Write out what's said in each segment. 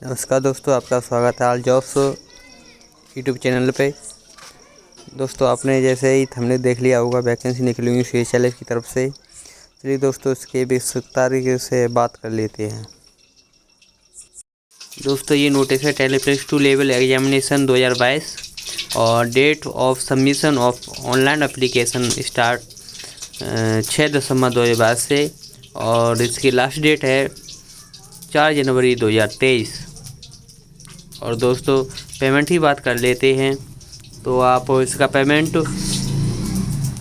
नमस्कार दोस्तों, आपका स्वागत है ऑल जॉब्स यूट्यूब चैनल पे। दोस्तों, आपने जैसे ही थंबनेल देख लिया होगा, वैकेंसी निकली हुई CHLF की तरफ से। चलिए दोस्तों, इसके विस्तार से बात कर लेते हैं। दोस्तों, ये नोटिस है +2 लेवल एग्जामिनेशन 2022 और date of submission of online application start 6 December 2022 से, और इसकी लास्ट डेट है 4 जनवरी 2023। और दोस्तों, पेमेंट की बात कर लेते हैं तो आप इसका पेमेंट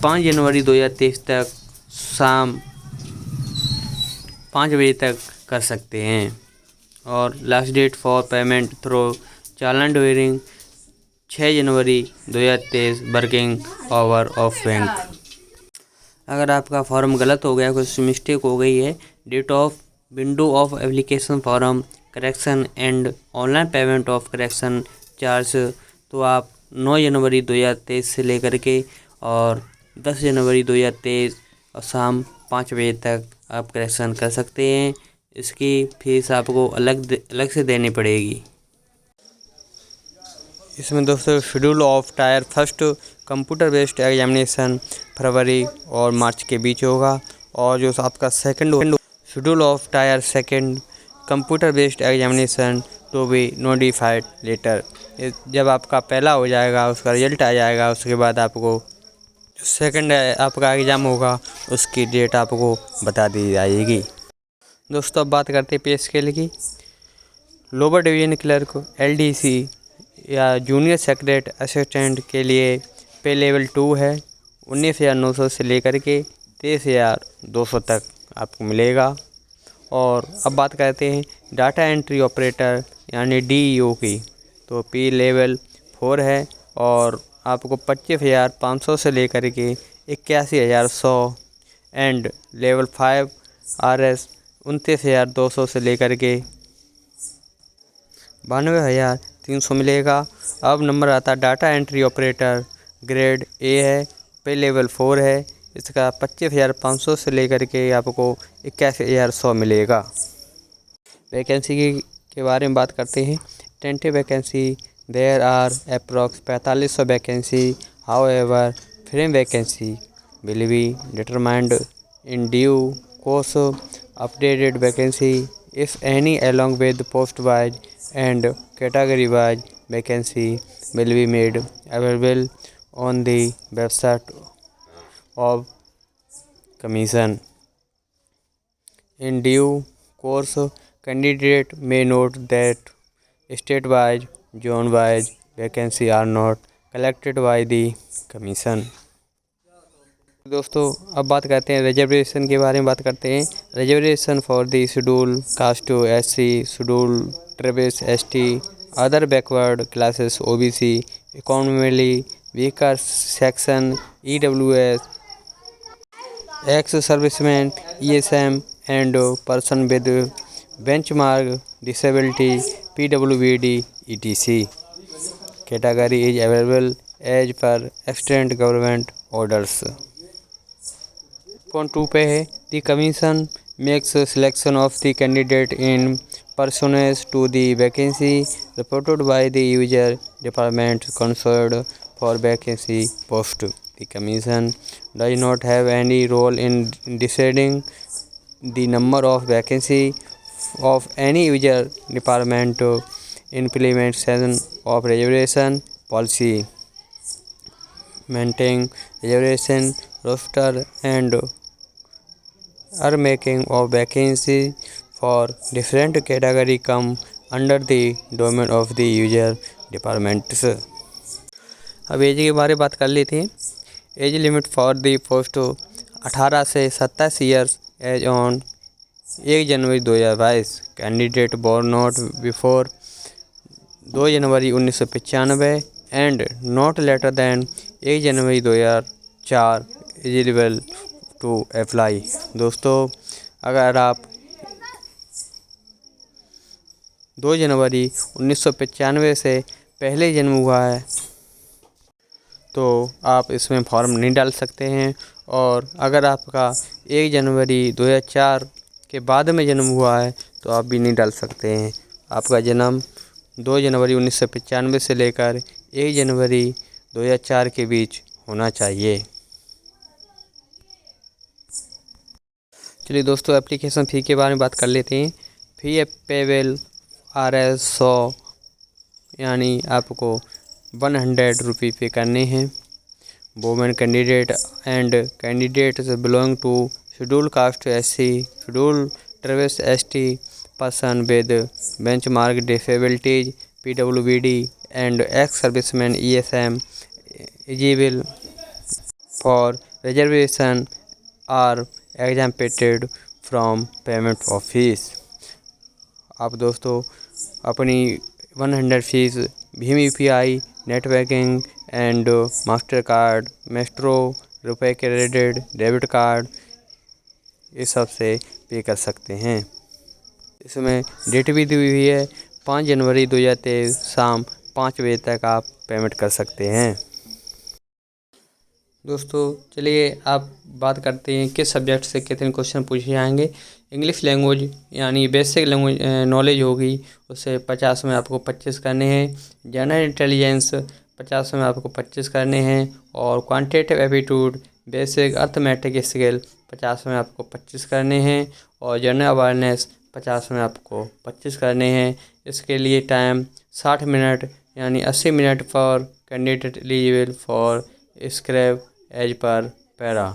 5 जनवरी 2023 तक शाम 5 बजे तक कर सकते हैं। और last date for payment through challan during 6 January 2023 working hour of bank. अगर आपका फॉर्म गलत हो गया, कुछ मिस्टेक हो गई है, date of window of application form correction and online payment of correction charge, तो आप 9 जनवरी 2023 से लेकर के और 10 जनवरी 2023 और शाम 5 बजे तक आप करेक्शन कर सकते हैं। इसकी फीस आपको अलग से देनी पड़ेगी। इसमें दोस्तों schedule of tier first computer based examination फरवरी और मार्च के बीच होगा, और जो आपका second schedule of tier second computer based examination to be notified later. जब आपका पहला हो जाएगा, उसका रिजल्ट आ जाएगा, उसके बाद आपको सेकंड आपका एग्ज़ाम होगा, उसकी डेट आपको बता दी जाएगी। दोस्तों, अब बात करते हैं पे स्केल की। लोअर डिवीजन क्लर्क LDC या जूनियर सेक्रेटरी असिस्टेंट के लिए पे लेवल 2 है। 19,900 से लेकर के 23,200 तक आपको मिलेगा। और अब बात करते हैं डाटा एंट्री ऑपरेटर यानी DEO की, तो पे लेवल 4 है और आपको 25,500 से लेकर के 81,100 एंड लेवल 5 RS 29,200 से लेकर के 92,300 मिलेगा। अब नंबर आता data entry operator grade A है, पे लेवल 4 है, इसका 25,500 से लेकर के आपको 81,100 मिलेगा। वैकेंसी के बारे में बात करते हैं। Tentative vacancy there are approx 4500 vacancy, however firm vacancy will be determined in due course. Updated vacancy if any along with post wise and category wise vacancy will be made available on the website of Commission. In due course, candidate may note that state-wise, zone-wise vacancy are not collected by the Commission. दोस्तों, अब बात करते हैं reservation के बारे में बात करते हैं। Reservation for the schedule caste SC, schedule tribes ST, other backward classes OBC, economically weaker section EWS, ex serviceman ESM and person with benchmark disability PWBD ETC। Category is available as per extend government orders. Point 2 पे है the commission makes selection of the candidate in persons to the vacancy reported by the user department concerned for vacancy post. The Commission does not have any role in deciding the number of vacancy of any user department implementation of reservation policy, maintaining reservation roster and making of vacancy for different category come under the domain of the user departments। अब age के बारे में बात कर लेते हैं। Age limit for the post 18 से 27 years age on 1 January 2022। Candidate born not before 2 January 1995 and not later than 1 January 2004 eligible to apply. दोस्तों, अगर आप 2 जनवरी 1995 से पहले जन्म हुआ है तो आप इसमें फॉर्म नहीं डाल सकते हैं, और अगर आपका 1 जनवरी 2004 के बाद में जन्म हुआ है तो आप भी नहीं डाल सकते हैं आपका जन्म 2 जनवरी 1995 से लेकर 1 जनवरी 2004 के बीच होना चाहिए। चलिए दोस्तों, एप्लीकेशन फ़ी के बारे में बात कर लेते हैं। फ़ी ए पेबल RS 100 यानी आपको 100 रुपये पे करने हैं। Women candidate and candidates belong to schedule caste SC, schedule tribes ST, person with benchmark disabilities PWBD and ex serviceman ESM eligible for reservation are exempted from payment of fees. आप दोस्तों अपनी 100 fees भीम UPI, net banking and master card, Maestro, RuPay credit, debit card, इस सब से पे कर सकते हैं। इसमें डेट भी दी हुई है 5 जनवरी 2023 शाम 5 बजे तक आप पेमेंट कर सकते हैं। दोस्तों चलिए आप बात करते हैं किस सब्जेक्ट से कितने क्वेश्चन पूछे जाएंगे। इंग्लिश लैंग्वेज यानी बेसिक लैंग्वेज नॉलेज होगी, उससे 50 में आपको 25 करने हैं। जनरल इंटेलिजेंस 50 में आपको 25 करने हैं। और quantitative aptitude basic arithmetic skill 50 में आपको 25 करने हैं। और जनरल अवेयरनेस 50 में आपको 25 करने हैं। इसके लिए टाइम 60 मिनट यानी 80 minute for candidate eligible for scribe as per para.